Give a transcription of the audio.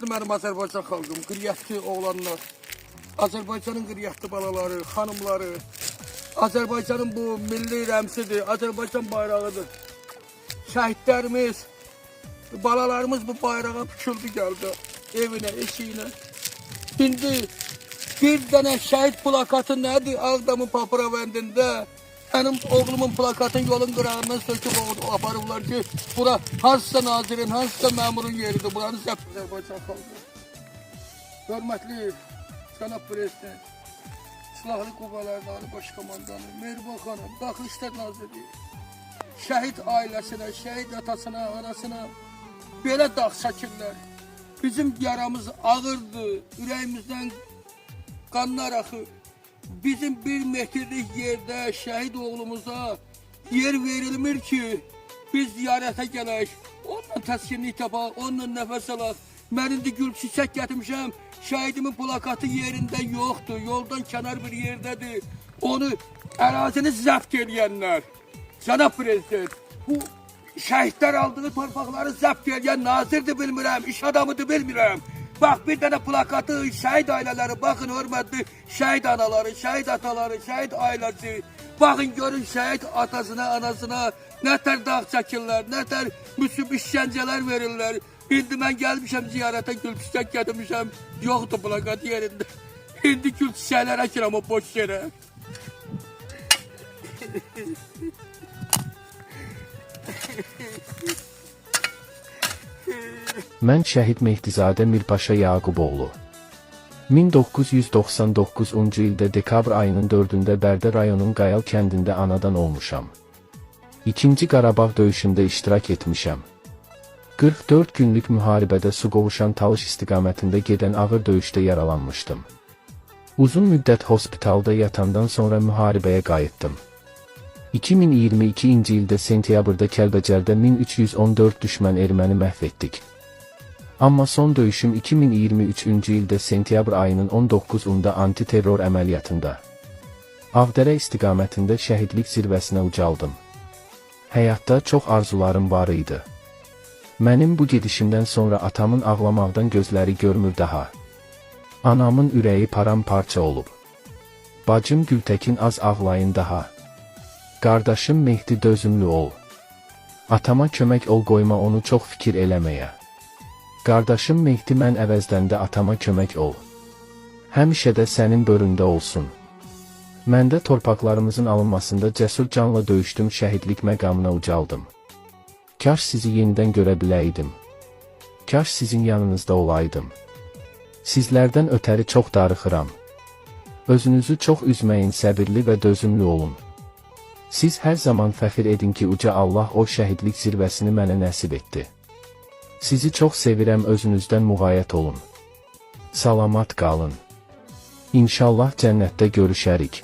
Benim Azerbaycan xalqım, qıryatlı oğlanlar, Azerbaycanın qıryatlı balaları, xanımları, Azerbaycanın bu milli rəmsidir, Azerbaycan bayrağıdır. Şəhidlərimiz, balalarımız bu bayrağa püküldü gəldi, evinə, eşiyinə. Şimdi bir dənə şəhid plakatı nədir Ağdamın Papiravəndində? Benim oğlumun plakatın yolun qırağından söküb aparıblar ki, bura hansısa nazirin, hansısa məmurun yeridir, buranı zəbt Azərbaycan xalqı. Hörmətli cənab prezident, Silahlı Qüvvələrin Ali Baş Komandanı, Mehriban xanım, Daxili İşlər Naziri, şəhid ailəsinə, şəhid atasına, anasına belə dağ çəkirlər. Bizim yaramız ağırdır, ürəyimizdən qanlar axır. Bizim bir metrlik yerdə şəhid oğlumuza yer verilmir ki, biz ziyarətə gələk, onunla təskinlik tapaq, onunla nəfəs alaq. Mən indi gül çiçək gətirmişəm, şəhidimin plakatı yerində yoxdur, yoldan kənar bir yerdədir. Onu ərazini zəbt edənlər, cənab prezident, bu şəhidlər aldığı torpaqları zəbt edən nazirdir bilmirəm, iş adamıdır bilmirəm. Bax bir dənə plakatı, şəhid ailələri, baxın hörmətli şəhid anaları, şəhid ataları, şəhid ailəsi. Baxın görün şəhid atasına, anasına nətər dağ çəkirlər, nətər müsib işgəncələr verirlər. İndi mən gəlmişəm ziyarətə, gül çiçək gətirmişəm, yoxdur plakat yerində. İndi gül çiçəklər əkirəm o boş yerə. Mən şəhid Mehdizadə Mirpaşa Yaquboğlu. 1999-cu ildə dekabr ayının 4-də Bərdə rayonun Qayal kəndində anadan olmuşam. İkinci Qarabağ döyüşündə iştirak etmişəm. 44 günlük müharibədə su qovuşan Talış istiqamətində gedən ağır döyüşdə yaralanmışdım. Uzun müddət hospitalda yatandan sonra müharibəyə qayıtdım. 2022-ci ildə sentyabrda Kəlbəcərdə 1314 düşmən erməni məhv etdik. Amma son döyüşüm 2023-cü ildə sentyabr ayının 19-unda antiterror əməliyyatında. Ağdərə istiqamətində şəhidlik zirvəsinə ucaldım. Həyatda çox arzularım var idi. Mənim bu gedişimdən sonra atamın ağlamaqdan gözləri görmür daha. Anamın ürəyi paramparça olub. Bacım Gültəkin az ağlayın daha. Qardaşım Mehdi dözümlü ol. Atama kömək ol qoyma onu çox fikir eləməyə. Qardaşım Mehdi mən əvəzləndə atama kömək ol. Həmişə də sənin böründə olsun. Mən də torpaqlarımızın alınmasında cəsur canla döyüşdüm, şəhidlik məqamına ucaldım. Kaş sizi yenidən görə biləydim. Kaş sizin yanınızda olaydım. Sizlərdən ötəri çox darıxıram. Özünüzü çox üzməyin, səbirli və dözümlü olun. Siz hər zaman fəxr edin ki, uca Allah o şəhidlik zirvəsini mənə nəsib etdi. Sizi çox sevirəm, özünüzdən müğayət olun. Salamat qalın. İnşallah cənnətdə görüşərik.